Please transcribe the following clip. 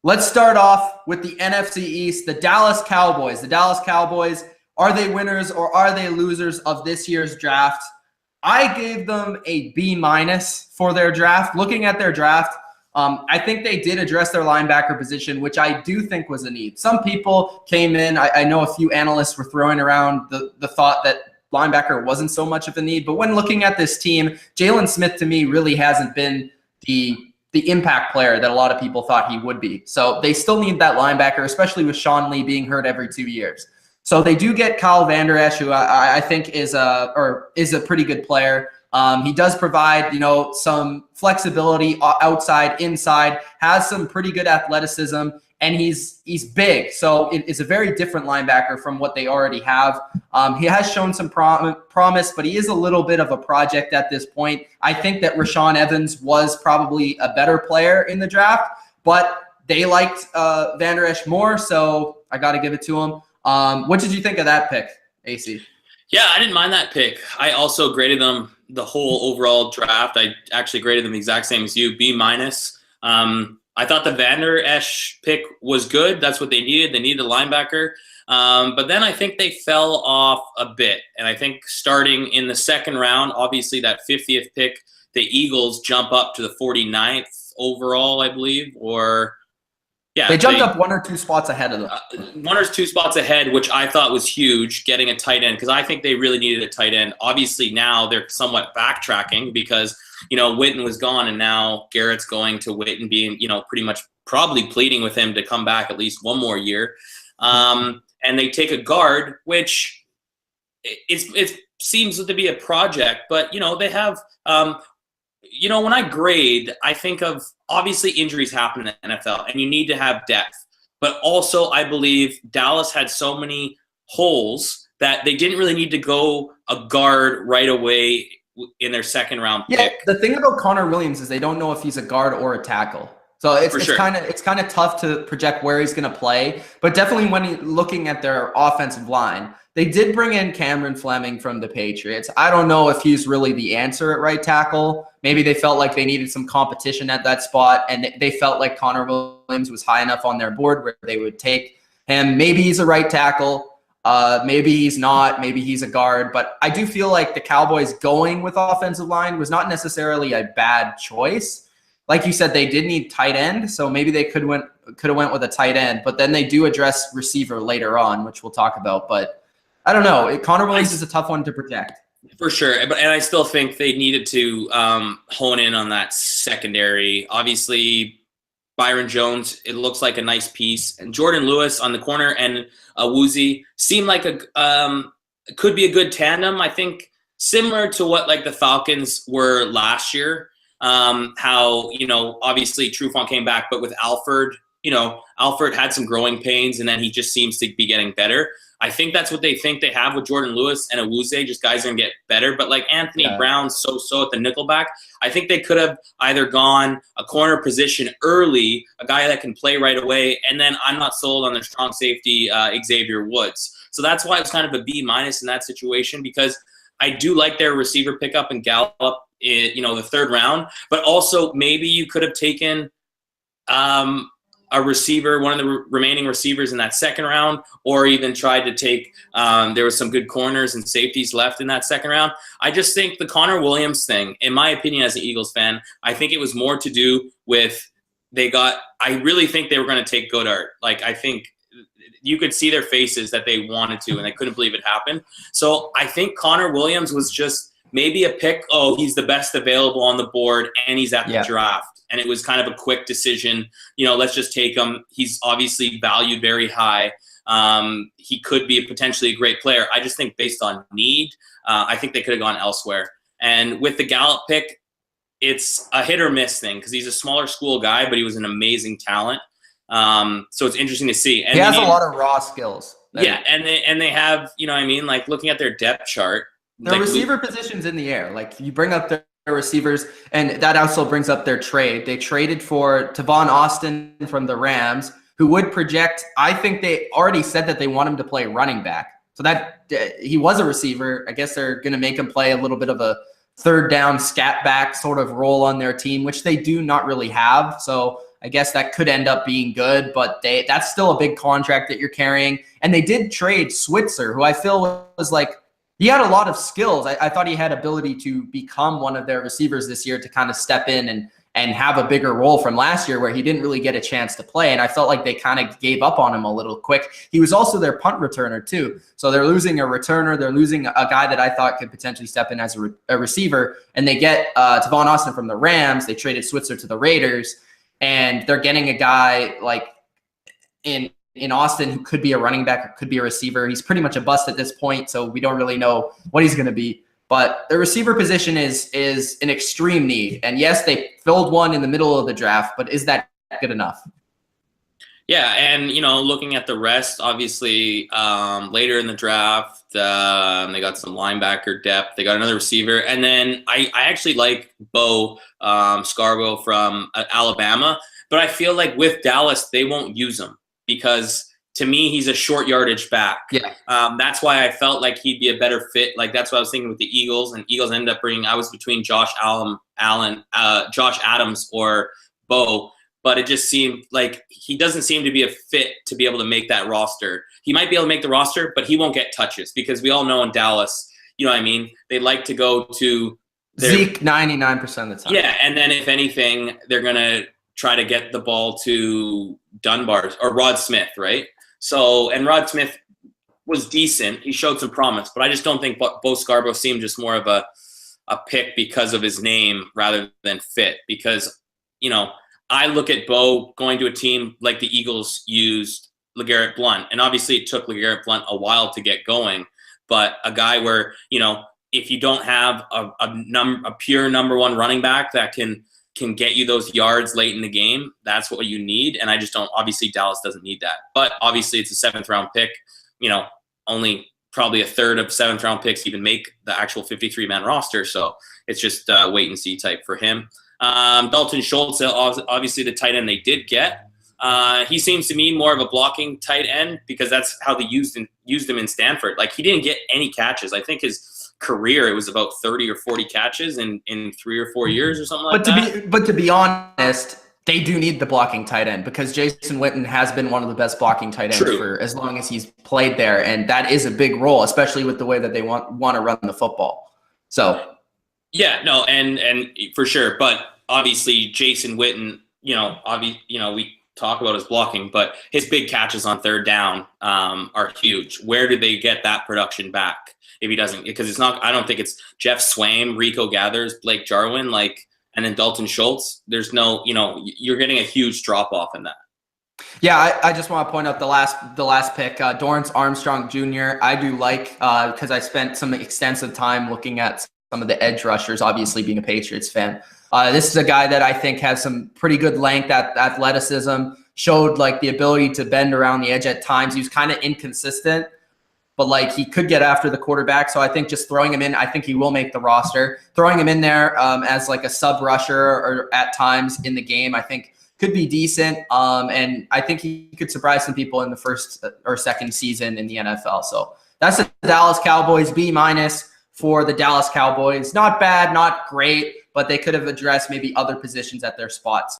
let's start off with the NFC East, the Dallas Cowboys. The Dallas Cowboys, are they winners or are they losers of this year's draft? I gave them a B- for their draft. Looking at their draft, I think they did address their linebacker position, which I do think was a need. Some people came in, I know a few analysts were throwing around the thought that linebacker wasn't so much of a need. But when looking at this team, Jalen Smith to me really hasn't been the impact player that a lot of people thought he would be. So they still need that linebacker, especially with Sean Lee being hurt every 2 years. So they do get Kyle Van Der Esch, who I think is a pretty good player. He does provide, some flexibility outside, inside, has some pretty good athleticism, and he's big. So it's a very different linebacker from what they already have. He has shown some promise, but he is a little bit of a project at this point. I think that Rashaan Evans was probably a better player in the draft, but they liked Van Der Esch more, so I got to give it to him. What did you think of that pick, AC? Yeah, I didn't mind that pick. I also graded them the whole overall draft. I actually graded them the exact same as you, B-. I thought the Van Der Esch pick was good. That's what they needed. They needed a linebacker. But then I think they fell off a bit. And I think starting in the second round, obviously that 50th pick, the Eagles jump up to the 49th overall, I believe, yeah, they jumped up 1 or 2 spots ahead of them. 1 or 2 spots ahead, which I thought was huge, getting a tight end, because I think they really needed a tight end. Obviously, now they're somewhat backtracking because, Witten was gone, and now Garrett's going to Witten, being, pretty much probably pleading with him to come back at least one more year. And they take a guard, which it seems to be a project, but, they have when I grade, I think of obviously injuries happen in the NFL and you need to have depth. But also I believe Dallas had so many holes that they didn't really need to go a guard right away in their second round pick. Yeah, the thing about Connor Williams is they don't know if he's a guard or a tackle. So it's kind of tough to project where he's going to play. But definitely when looking at their offensive line, they did bring in Cameron Fleming from the Patriots. I don't know if he's really the answer at right tackle. Maybe they felt like they needed some competition at that spot, and they felt like Connor Williams was high enough on their board where they would take him. Maybe he's a right tackle. Maybe he's not. Maybe he's a guard. But I do feel like the Cowboys going with offensive line was not necessarily a bad choice. Like you said, they did need tight end, so maybe they could have went with a tight end. But then they do address receiver later on, which we'll talk about. But I don't know. Connor Williams is a tough one to protect. For sure. And I still think they needed to hone in on that secondary. Obviously, Byron Jones, it looks like a nice piece. And Jordan Lewis on the corner and Woozy seem like could be a good tandem. I think similar to what like the Falcons were last year. How, obviously Trufant came back, but with Alford, Alford had some growing pains and then he just seems to be getting better. I think that's what they think they have with Jordan Lewis and Awuzie, just guys are going to get better. But like Anthony Brown, so at the nickelback, I think they could have either gone a corner position early, a guy that can play right away, and then I'm not sold on their strong safety, Xavier Woods. So that's why it's kind of a B- in that situation, because I do like their receiver pickup and Gallup in, the third round, but also maybe you could have taken a receiver, one of the remaining receivers in that second round, or even tried to take, there was some good corners and safeties left in that second round. I just think the Connor Williams thing, in my opinion as an Eagles fan, I think it was more to do with I really think they were going to take Goddard. Like, I think you could see their faces that they wanted to, and they couldn't believe it happened. So I think Connor Williams was just maybe a pick, he's the best available on the board, and he's at the draft. And it was kind of a quick decision. Let's just take him. He's obviously valued very high. He could be potentially a great player. I just think based on need, I think they could have gone elsewhere. And with the Gallup pick, it's a hit or miss thing because he's a smaller school guy, but he was an amazing talent. So it's interesting to see. And he has a lot of raw skills. Yeah, and they have, like looking at their depth chart. Their receiver position's in the air. Like you bring up their receivers, and that also brings up their trade. They traded for Vaughan Austin from the Rams, who would project. I think they already said that they want him to play running back. So that he was a receiver. I guess they're going to make him play a little bit of a third down scat back sort of role on their team, which they do not really have. So I guess that could end up being good, but that's still a big contract that you're carrying. And they did trade Switzer, who I feel was like, he had a lot of skills. I thought he had ability to become one of their receivers this year, to kind of step in and have a bigger role from last year where he didn't really get a chance to play. And I felt like they kind of gave up on him a little quick. He was also their punt returner too. So they're losing a returner. They're losing a guy that I thought could potentially step in as a receiver. And they get to Vaughan Austin from the Rams. They traded Switzer to the Raiders. And they're getting a guy like in Austin who could be a running back or could be a receiver. He's pretty much a bust at this point, so we don't really know what he's going to be. But the receiver position is an extreme need. And yes, they filled one in the middle of the draft, but is that good enough? Yeah, and, looking at the rest, obviously, later in the draft, they got some linebacker depth. They got another receiver. And then I actually like Bo Scarborough from Alabama. But I feel like with Dallas, they won't use him because – to me, he's a short yardage back. Yeah. That's why I felt like he'd be a better fit. Like, that's what I was thinking with the Eagles. And Eagles ended up I was between Josh Adams or Bo. But it just seemed like he doesn't seem to be a fit to be able to make that roster. He might be able to make the roster, but he won't get touches because we all know in Dallas, you know what I mean? They like to go to Zeke 99% of the time. Yeah, and then if anything, they're going to try to get the ball to Dunbar or Rod Smith, right? So, and Rod Smith was decent. He showed some promise, but I just don't think Bo Scarborough seemed just more of a pick because of his name rather than fit. Because, I look at Bo going to a team like the Eagles used LeGarrette Blount. And obviously it took LeGarrette Blount a while to get going. But a guy where, if you don't have a pure number one running back that can get you those yards late in the game, that's what you need. And I just don't, obviously Dallas doesn't need that. But obviously it's a 7th round pick. Only probably a third of 7th round picks even make the actual 53-man roster. So it's just wait and see type for him. Dalton Schultz, obviously the tight end they did get. He seems to me more of a blocking tight end because that's how they used him in Stanford. Like, he didn't get any catches. I think his career, it was about 30 or 40 catches in 3 or 4 years or something like that. But to be honest, they do need the blocking tight end because Jason Witten has been one of the best blocking tight ends for as long as he's played there. And that is a big role, especially with the way that they want to run the football. So yeah, no, and for sure. But obviously Jason Witten, we talk about his blocking, but his big catches on 3rd down are huge. Where did they get that production back if he doesn't? Because it's not. I don't think it's Jeff Swaim, Rico Gathers, Blake Jarwin, and then Dalton Schultz. There's no, you're getting a huge drop off in that. Yeah, I just want to point out the last pick, Dorrance Armstrong Jr. I do like because I spent some extensive time looking at some of the edge rushers, obviously being a Patriots fan. This is a guy that I think has some pretty good length, athleticism, showed the ability to bend around the edge at times. He was kind of inconsistent, but he could get after the quarterback. So I think just throwing him in, I think he will make the roster. Throwing him in there as a sub rusher or at times in the game, I think could be decent. And I think he could surprise some people in the first or second season in the NFL. So that's the Dallas Cowboys, B- for the Dallas Cowboys. Not bad, not great, but they could have addressed maybe other positions at their spots.